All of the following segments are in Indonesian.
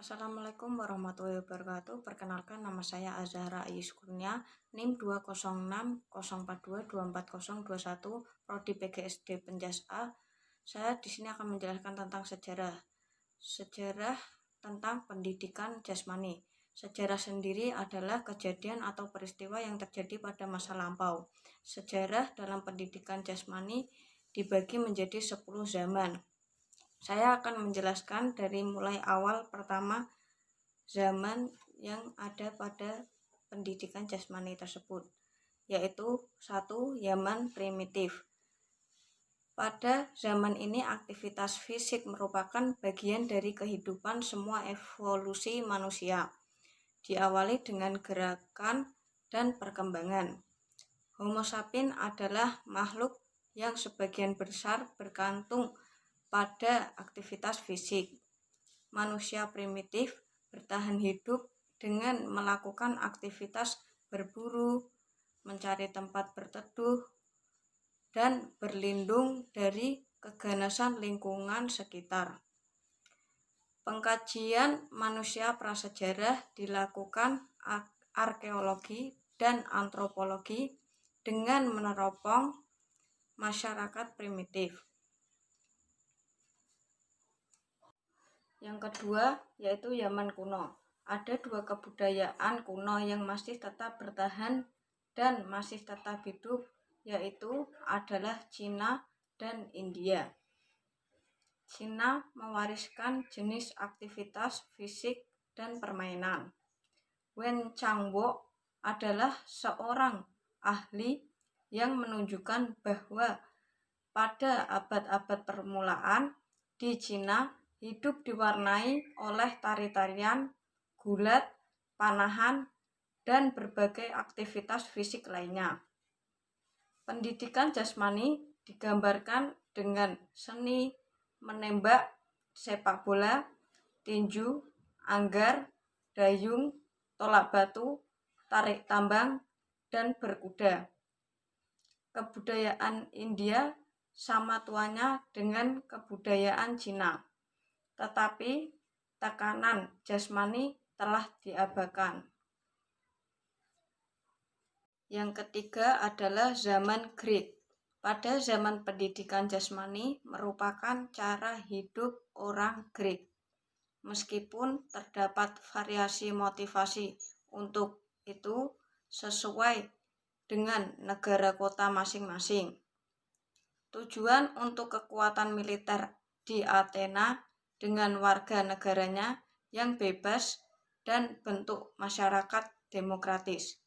Assalamualaikum warahmatullahi wabarakatuh. Perkenalkan, nama saya Azahra Ayus Kurnia, NIM 20664224021, Prodi PGSD Penjas A. Saya di sini akan menjelaskan tentang sejarah tentang pendidikan jasmani. Sejarah sendiri adalah kejadian atau peristiwa yang terjadi pada masa lampau. Sejarah dalam pendidikan jasmani dibagi menjadi 10 zaman. Saya akan menjelaskan dari mulai awal pertama zaman yang ada pada pendidikan jasmani tersebut, yaitu 1. Zaman primitif. Pada zaman ini aktivitas fisik merupakan bagian dari kehidupan semua evolusi manusia, diawali dengan gerakan dan perkembangan. Homo sapiens adalah makhluk yang sebagian besar bergantung pada aktivitas fisik. Manusia primitif bertahan hidup dengan melakukan aktivitas berburu, mencari tempat berteduh, dan berlindung dari keganasan lingkungan sekitar. Pengkajian manusia prasejarah dilakukan arkeologi dan antropologi dengan meneropong masyarakat primitif. Yang kedua yaitu zaman kuno. Ada 2 kebudayaan kuno yang masih tetap bertahan dan masih tetap hidup, yaitu adalah Cina dan India. Cina mewariskan jenis aktivitas fisik dan permainan. Wen Changbo adalah seorang ahli yang menunjukkan bahwa pada abad-abad permulaan di Cina hidup diwarnai oleh tari-tarian, gulat, panahan, dan berbagai aktivitas fisik lainnya. Pendidikan jasmani digambarkan dengan seni menembak, sepak bola, tinju, anggar, dayung, tolak batu, tarik tambang, dan berkuda. Kebudayaan India sama tuanya dengan kebudayaan Cina, tetapi tekanan jasmani telah diabaikan. Yang ketiga adalah zaman Greek. Pada zaman pendidikan jasmani merupakan cara hidup orang Greek. Meskipun terdapat variasi motivasi untuk itu sesuai dengan negara kota masing-masing. Tujuan untuk kekuatan militer di Athena dengan warga negaranya yang bebas dan bentuk masyarakat demokratis.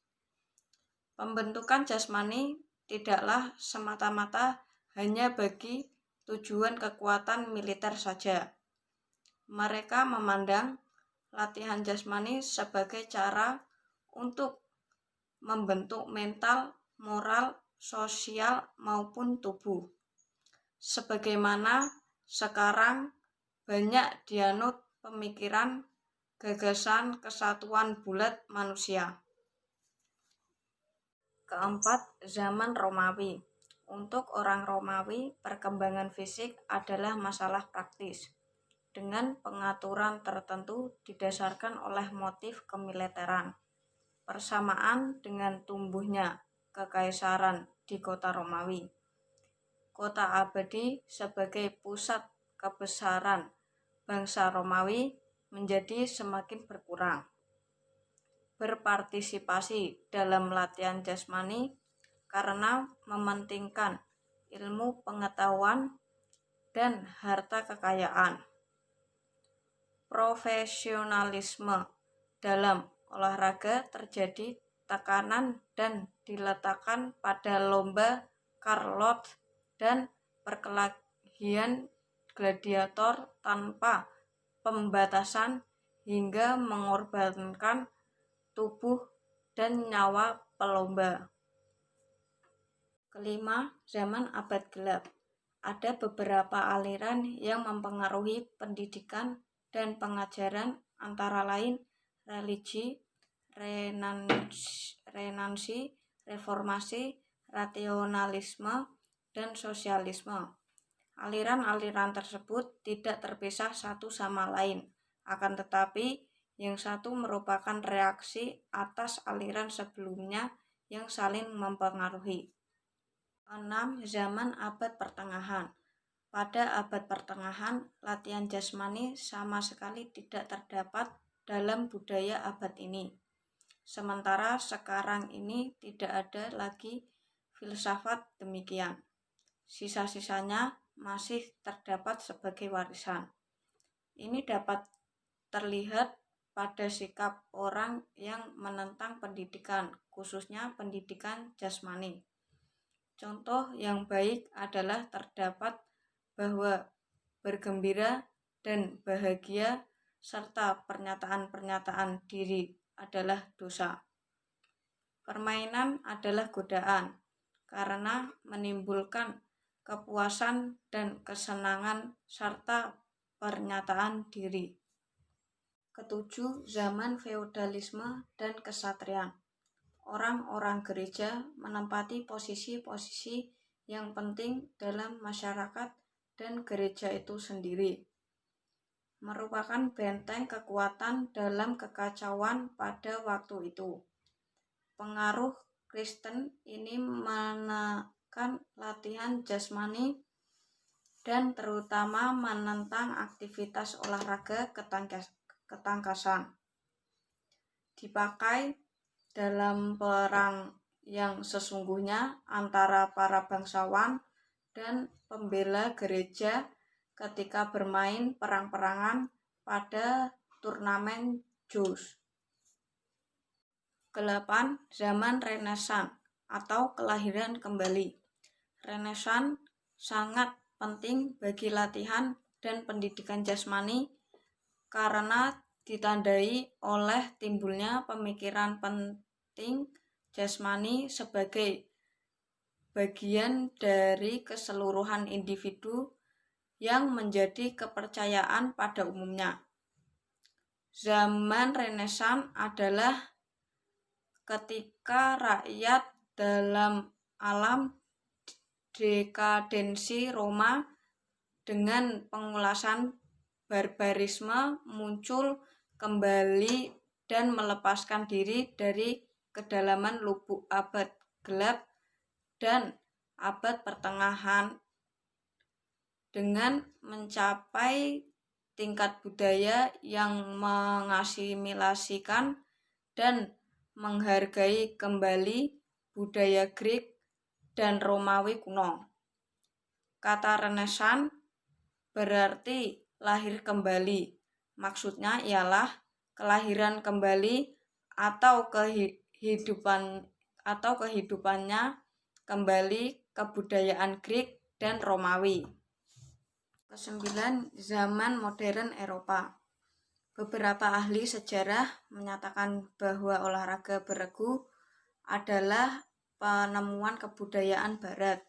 Pembentukan jasmani tidaklah semata-mata hanya bagi tujuan kekuatan militer saja. Mereka memandang latihan jasmani sebagai cara untuk membentuk mental, moral, sosial maupun tubuh. Sebagaimana sekarang banyak dianut pemikiran gagasan kesatuan bulat manusia. Keempat, zaman Romawi. Untuk orang Romawi, perkembangan fisik adalah masalah praktis, dengan pengaturan tertentu didasarkan oleh motif kemiliteran. Persamaan dengan tumbuhnya kekaisaran di kota Romawi. Kota abadi sebagai pusat kebesaran bangsa Romawi menjadi semakin berkurang. Berpartisipasi dalam latihan jasmani karena mementingkan ilmu pengetahuan dan harta kekayaan. Profesionalisme dalam olahraga terjadi tekanan dan diletakkan pada lomba Carlot dan perkelahian gladiator tanpa pembatasan hingga mengorbankan tubuh dan nyawa pelomba. Kelima, zaman abad gelap. Ada beberapa aliran yang mempengaruhi pendidikan dan pengajaran, antara lain religi, renansi, reformasi, rasionalisme, dan sosialisme. Aliran-aliran tersebut tidak terpisah satu sama lain. Akan tetapi, yang satu merupakan reaksi atas aliran sebelumnya yang saling mempengaruhi. 6. Zaman abad pertengahan. Pada abad pertengahan, latihan jasmani sama sekali tidak terdapat dalam budaya abad ini. Sementara sekarang ini tidak ada lagi filsafat demikian. Sisa-sisanya masih terdapat sebagai warisan. Ini dapat terlihat pada sikap orang yang menentang pendidikan, khususnya pendidikan jasmani. Contoh yang baik adalah terdapat bahwa bergembira dan bahagia serta pernyataan-pernyataan diri adalah dosa. Permainan adalah godaan karena menimbulkan kepuasan dan kesenangan serta pernyataan diri. 7. Zaman feodalisme dan kesatrian. Orang-orang gereja menempati posisi-posisi yang penting dalam masyarakat dan gereja itu sendiri merupakan benteng kekuatan dalam kekacauan pada waktu itu. Pengaruh Kristen ini menekan latihan jasmani dan terutama menentang aktivitas olahraga ketangkasan. Dipakai dalam perang yang sesungguhnya antara para bangsawan dan pembela gereja ketika bermain perang-perangan pada turnamen Zeus. 8. Zaman Renaissance atau kelahiran kembali. Renaissance sangat penting bagi latihan dan pendidikan jasmani karena ditandai oleh timbulnya pemikiran penting jasmani sebagai bagian dari keseluruhan individu yang menjadi kepercayaan pada umumnya. Zaman Renaissance adalah ketika rakyat dalam alam dekadensi Roma dengan pengulasan barbarisme muncul kembali dan melepaskan diri dari kedalaman lubuk abad gelap dan abad pertengahan dengan mencapai tingkat budaya yang mengasimilasikan dan menghargai kembali budaya Greek dan Romawi kuno. Kata Renaissance berarti lahir kembali. Maksudnya ialah kelahiran kembali atau kehidupannya kembali kebudayaan Greek dan Romawi. 9. Zaman modern Eropa. Beberapa ahli sejarah menyatakan bahwa olahraga beregu adalah penemuan kebudayaan Barat.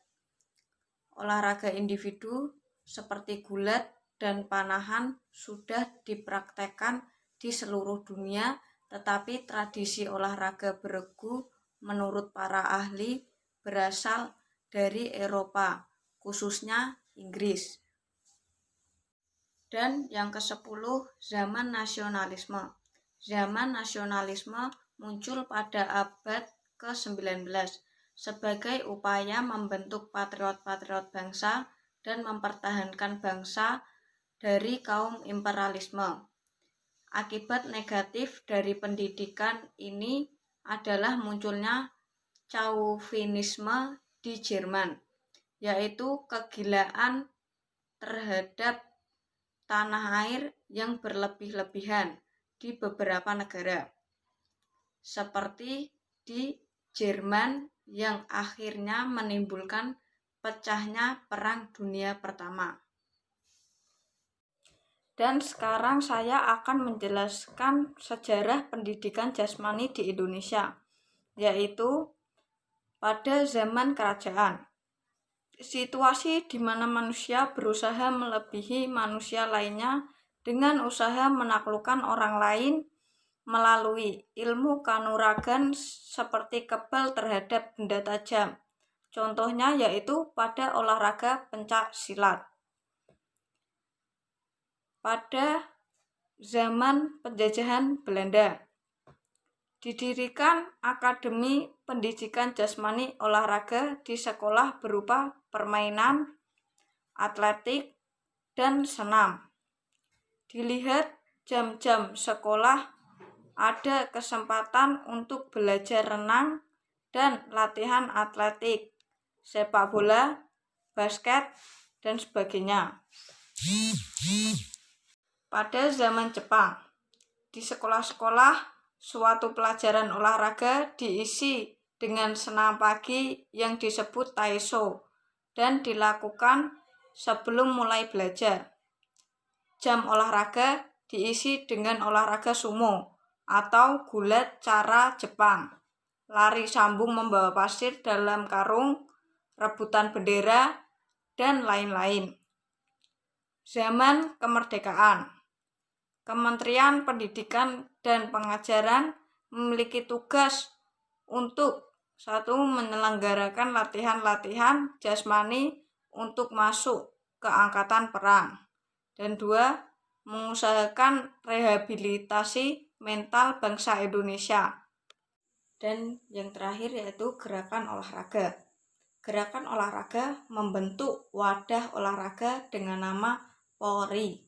Olahraga individu seperti gulat dan panahan sudah dipraktekkan di seluruh dunia, tetapi tradisi olahraga beregu menurut para ahli berasal dari Eropa, khususnya Inggris. Dan yang ke-10, zaman nasionalisme. Zaman nasionalisme muncul pada abad ke-19 sebagai upaya membentuk patriot-patriot bangsa dan mempertahankan bangsa dari kaum imperialisme. Akibat negatif dari pendidikan ini adalah munculnya Chauvinisme di Jerman, yaitu kegilaan terhadap tanah air yang berlebih-lebihan di beberapa negara, seperti di Jerman yang akhirnya menimbulkan pecahnya Perang Dunia Pertama. Dan sekarang saya akan menjelaskan sejarah pendidikan jasmani di Indonesia, yaitu pada zaman kerajaan. Situasi di mana manusia berusaha melebihi manusia lainnya dengan usaha menaklukkan orang lain melalui ilmu kanuragan seperti kebal terhadap benda tajam. Contohnya yaitu pada olahraga pencak silat. Pada zaman penjajahan Belanda. Didirikan Akademi Pendidikan Jasmani Olahraga di sekolah berupa permainan, atletik, dan senam. Dilihat jam-jam sekolah, ada kesempatan untuk belajar renang dan latihan atletik, sepak bola, basket, dan sebagainya. Pada zaman Jepang, di sekolah-sekolah, suatu pelajaran olahraga diisi dengan senam pagi yang disebut taisho dan dilakukan sebelum mulai belajar. Jam olahraga diisi dengan olahraga sumo atau gulat cara Jepang, lari sambung membawa pasir dalam karung, rebutan bendera, dan lain-lain. Zaman kemerdekaan, Kementerian Pendidikan dan Pengajaran memiliki tugas untuk 1. Menyelenggarakan latihan-latihan jasmani untuk masuk ke angkatan perang, dan 2. Mengusahakan rehabilitasi mental bangsa Indonesia. Dan yang terakhir yaitu gerakan olahraga. Gerakan olahraga membentuk wadah olahraga dengan nama PORI,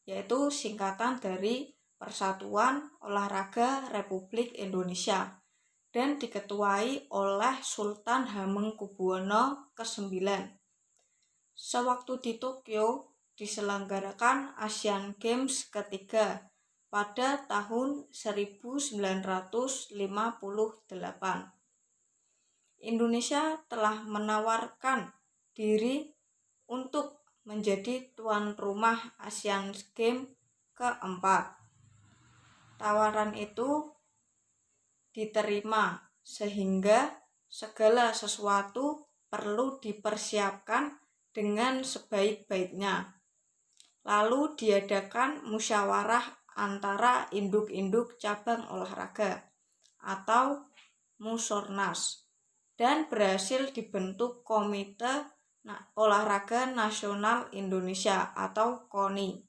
yaitu singkatan dari Persatuan Olahraga Republik Indonesia, dan diketuai oleh Sultan Hamengkubuwono ke-9. Sewaktu di Tokyo diselenggarakan Asian Games ketiga pada tahun 1958. Indonesia telah menawarkan diri untuk menjadi tuan rumah Asian Games keempat. Tawaran itu diterima sehingga segala sesuatu perlu dipersiapkan dengan sebaik-baiknya. Lalu diadakan musyawarah antara induk-induk cabang olahraga atau Musornas, dan berhasil dibentuk Komite Olahraga Nasional Indonesia atau KONI.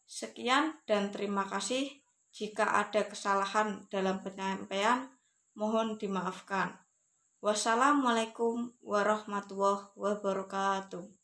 Sekian dan terima kasih. Jika ada kesalahan dalam penyampaian, mohon dimaafkan. Wassalamualaikum warahmatullahi wabarakatuh.